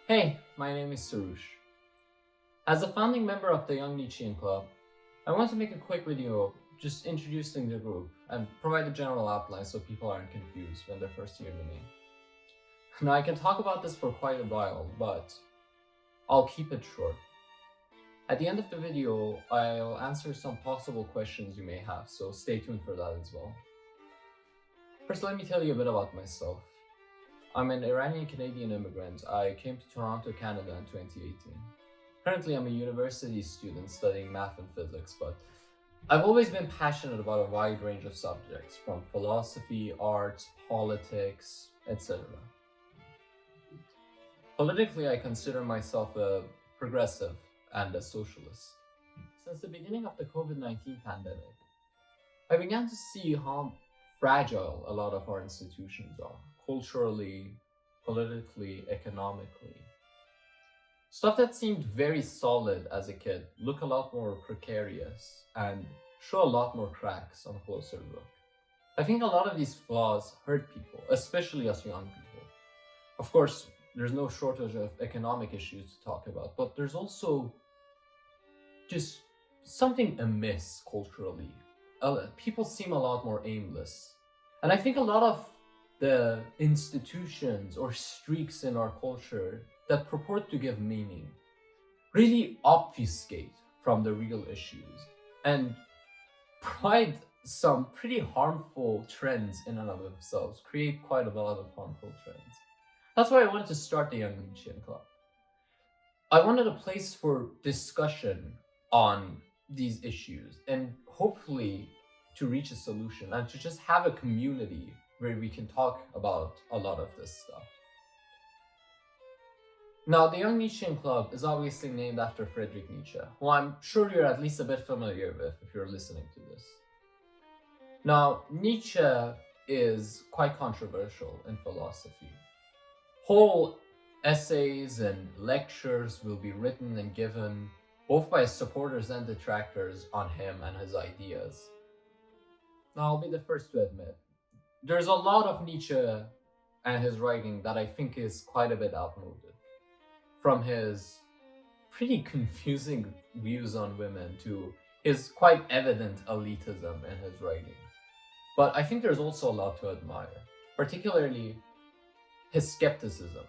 Hey, my name is Soroush. As a founding member of the Young Nietzschean Club, I want to make a quick video just introducing the group and provide a general outline so people aren't confused when they're first hearing the name. Now, I can talk about this for quite a while, but I'll keep it short. At the end of the video, I'll answer some possible questions you may have, so stay tuned for that as well. First, let me tell you a bit about myself. I'm an Iranian-Canadian immigrant. I came to Toronto, Canada in 2018. Currently, I'm a university student studying math and physics, but I've always been passionate about a wide range of subjects, from philosophy, arts, politics, etc. Politically, I consider myself a progressive and a socialist. Since the beginning of the COVID-19 pandemic, I began to see how fragile a lot of our institutions are, culturally, politically, economically. Stuff that seemed very solid as a kid look a lot more precarious and show a lot more cracks on a closer look. I think a lot of these flaws hurt people, especially us young people. Of course, there's no shortage of economic issues to talk about, but there's also just something amiss culturally. People seem a lot more aimless. And I think a lot of the institutions or streaks in our culture that purport to give meaning really obfuscate from the real issues and provide some pretty harmful trends in and of themselves, create quite a lot of harmful trends. That's why I wanted to start the Young Nietzschean Club. I wanted a place for discussion on these issues and hopefully to reach a solution and to just have a community where we can talk about a lot of this stuff. Now, the Young Nietzschean Club is obviously named after Friedrich Nietzsche, who I'm sure you're at least a bit familiar with if you're listening to this. Now, Nietzsche is quite controversial in philosophy. Whole essays and lectures will be written and given both by supporters and detractors on him and his ideas. Now, I'll be the first to admit, there's a lot of Nietzsche and his writing that I think is quite a bit outmoded. From his pretty confusing views on women to his quite evident elitism in his writing. But I think there's also a lot to admire, particularly his skepticism,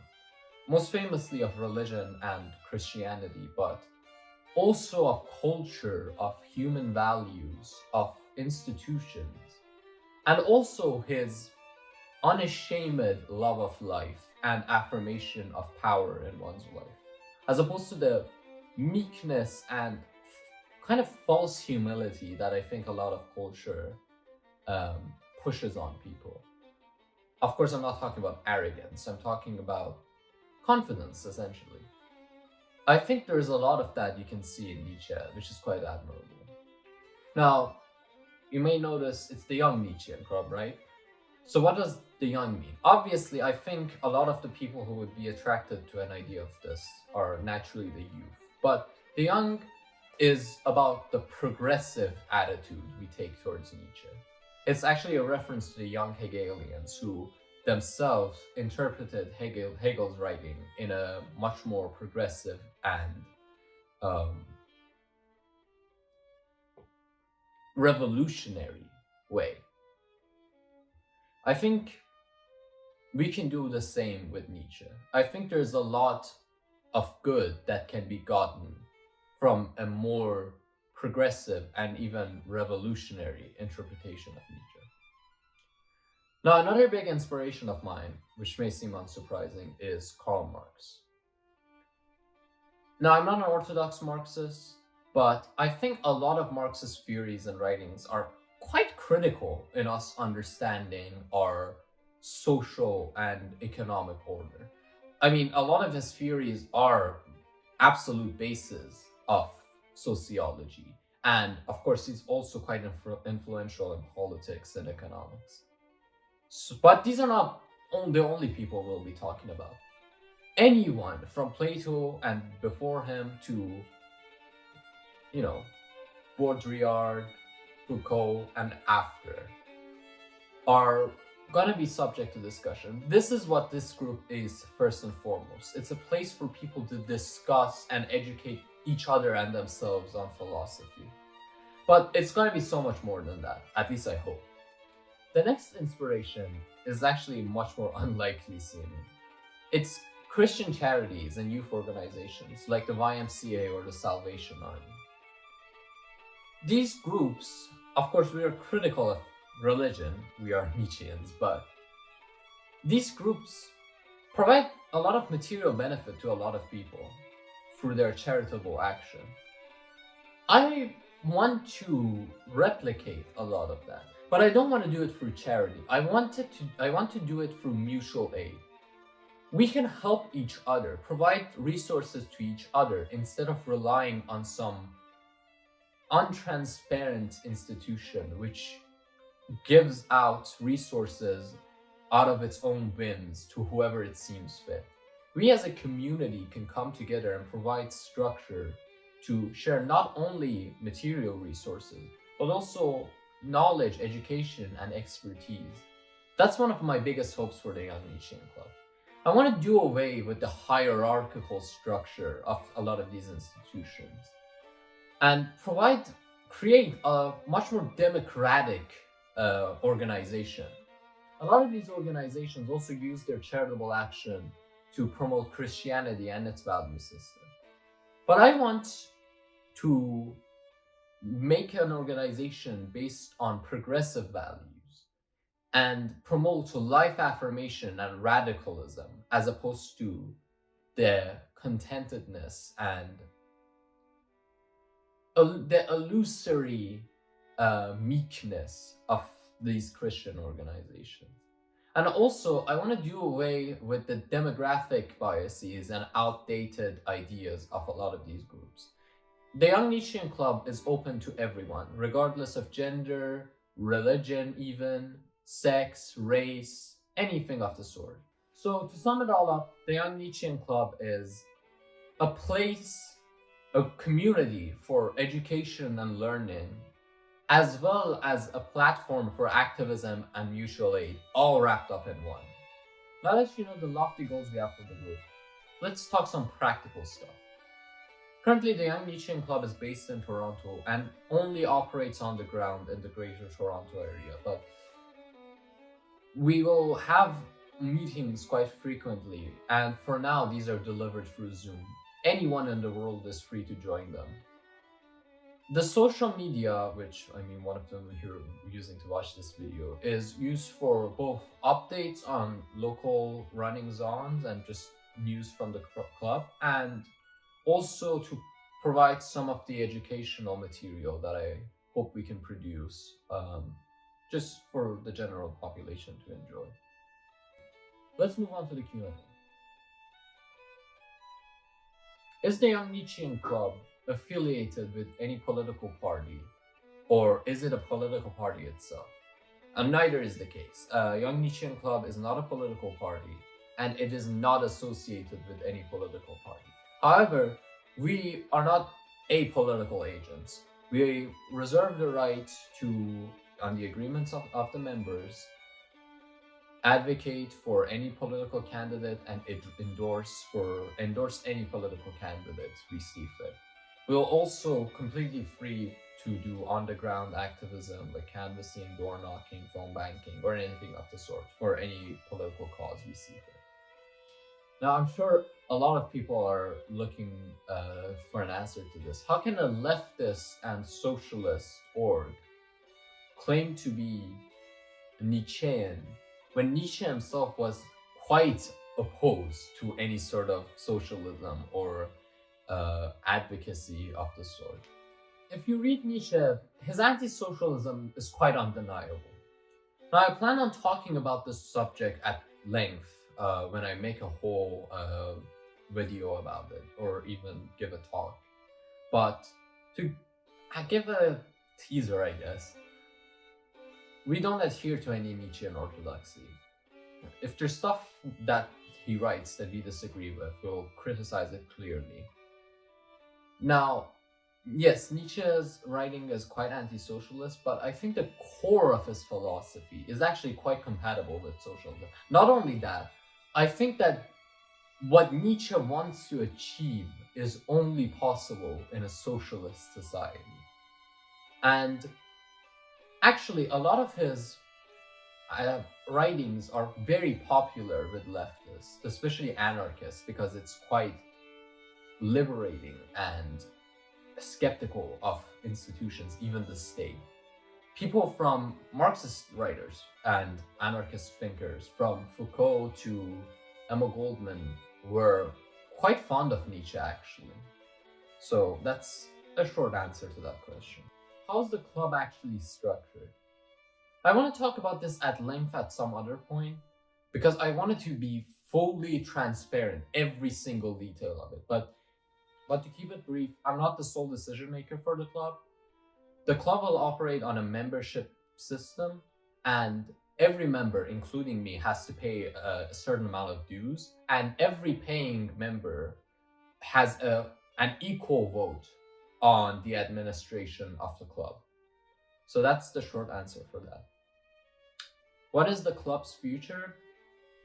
most famously of religion and Christianity, but also of culture, of human values, of institutions, and also his unashamed love of life and affirmation of power in one's life, as opposed to the meekness and kind of false humility that I think a lot of culture pushes on people. Of course, I'm not talking about arrogance, I'm talking about confidence, essentially. I think there's a lot of that you can see in Nietzsche, which is quite admirable. Now, you may notice it's the Young Nietzschean Club, right? So what does the young mean? Obviously, I think a lot of the people who would be attracted to an idea of this are naturally the youth. But the young is about the progressive attitude we take towards Nietzsche. It's actually a reference to the young Hegelians who themselves interpreted Hegel's writing in a much more progressive and um, revolutionary way. I think we can do the same with Nietzsche. I think there's a lot of good that can be gotten from a more progressive and even revolutionary interpretation of Nietzsche. Now, another big inspiration of mine, which may seem unsurprising, is Karl Marx. Now, I'm not an orthodox Marxist, but I think a lot of Marx's theories and writings are quite critical in us understanding our social and economic order. I mean, a lot of his theories are absolute bases of sociology. And of course, he's also quite influential in politics and economics. But these are not the only people we'll be talking about. Anyone from Plato and before him to, you know, Baudrillard, Foucault, and after are gonna be subject to discussion. This is what this group is first and foremost. It's a place for people to discuss and educate each other and themselves on philosophy. But it's gonna be so much more than that, at least I hope. The next inspiration is actually much more unlikely seeming. It's Christian charities and youth organizations like the YMCA or the Salvation Army. These groups, of course, we are critical of religion, we are Nietzscheans, but these groups provide a lot of material benefit to a lot of people through their charitable action. I want to replicate a lot of that, but I don't want to do it through charity. I want to do it through mutual aid. We can help each other, provide resources to each other instead of relying on some untransparent institution which gives out resources out of its own whims to whoever it seems fit. We as a community can come together and provide structure to share not only material resources, but also knowledge, education, and expertise. That's one of my biggest hopes for the Young Nietzschean Club. I want to do away with the hierarchical structure of a lot of these institutions and create a much more democratic organization. A lot of these organizations also use their charitable action to promote Christianity and its value system. But I want to make an organization based on progressive values and promote life affirmation and radicalism as opposed to the contentedness and the illusory meekness of these Christian organizations. And also, I want to do away with the demographic biases and outdated ideas of a lot of these groups. The Young Nietzschean Club is open to everyone, regardless of gender, religion even, sex, race, anything of the sort. So to sum it all up, the Young Nietzschean Club is a place, a community for education and learning, as well as a platform for activism and mutual aid, all wrapped up in one. Now that you know the lofty goals we have for the group, let's talk some practical stuff. Currently, the Young Nietzschean Club is based in Toronto and only operates on the ground in the Greater Toronto area, but we will have meetings quite frequently, and for now, these are delivered through Zoom. Anyone in the world is free to join them. The social media, which one of them you're using to watch this video, is used for both updates on local runnings ons and just news from the club, and also to provide some of the educational material that I hope we can produce just for the general population to enjoy. Let's move on to the Q&A. Is the Young Nietzschean Club affiliated with any political party, or is it a political party itself? And neither is the case. Young Nietzschean Club is not a political party, and it is not associated with any political party. However, we are not apolitical agents. We reserve the right to, on the agreements of the members, advocate for any political candidate and endorse any political candidates we see fit. We are also completely free to do on-the-ground activism like canvassing, door knocking, phone banking, or anything of the sort for any political cause we see fit. Now, I'm sure a lot of people are looking for an answer to this. How can a leftist and socialist org claim to be Nietzschean when Nietzsche himself was quite opposed to any sort of socialism or advocacy of the sort? If you read Nietzsche, his anti-socialism is quite undeniable. Now, I plan on talking about this subject at length when I make a whole video about it, or even give a talk. But to give a teaser, I guess, we don't adhere to any Nietzschean orthodoxy. If there's stuff that he writes that we disagree with, we'll criticize it clearly. Now, Yes, Nietzsche's writing is quite anti-socialist, but I think the core of his philosophy is actually quite compatible with socialism. Not only that, I think that what Nietzsche wants to achieve is only possible in a socialist society. And actually, a lot of his writings are very popular with leftists, especially anarchists, because it's quite liberating and skeptical of institutions, even the state. People from Marxist writers and anarchist thinkers, from Foucault to Emma Goldman, were quite fond of Nietzsche, actually. So that's a short answer to that question. How's the club actually structured? I want to talk about this at length at some other point because I wanted to be fully transparent, every single detail of it. But to keep it brief, I'm not the sole decision maker for the club. The club will operate on a membership system, and every member, including me, has to pay a certain amount of dues, and every paying member has an equal vote on the administration of the club. So that's the short answer for that. What is the club's future?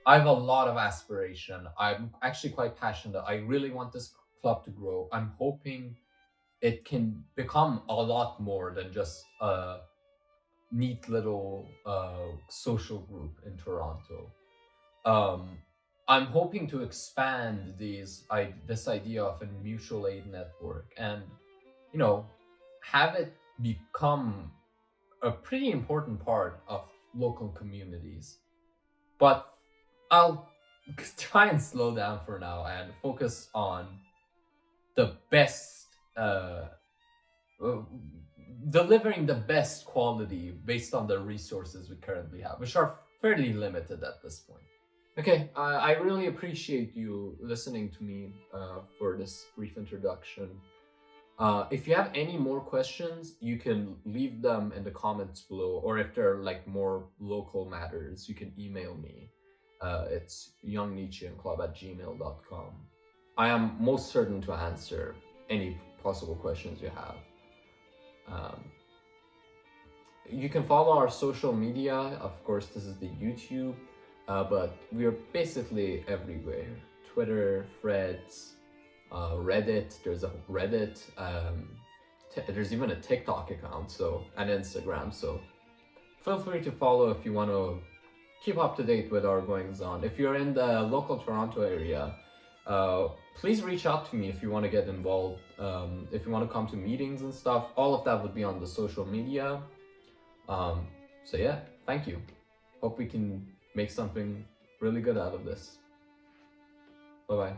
I have a lot of aspiration. I'm actually quite passionate. I really want this club to grow. I'm hoping it can become a lot more than just a neat little social group in Toronto. Um, I'm hoping to expand this idea of a mutual aid network and, you know, have it become a pretty important part of local communities. But I'll try and slow down for now and focus on the best, uh, delivering the best quality based on the resources we currently have, which are fairly limited at this point. Okay, I really appreciate you listening to me for this brief introduction. If you have any more questions, you can leave them in the comments below, or if they're like more local matters, you can email me. It's youngnietzscheanclub@gmail.com. I am most certain to answer any possible questions you have. Um, you can follow our social media. Of course, this is the YouTube, but we are basically everywhere. Twitter, Threads, Reddit. There's a Reddit. There's even a TikTok account, so and Instagram. So feel free to follow if you want to keep up to date with our goings on. If you're in the local Toronto area, please reach out to me if you want to get involved. If you want to come to meetings and stuff, all of that would be on the social media. So yeah, thank you. Hope we can make something really good out of this. Bye bye.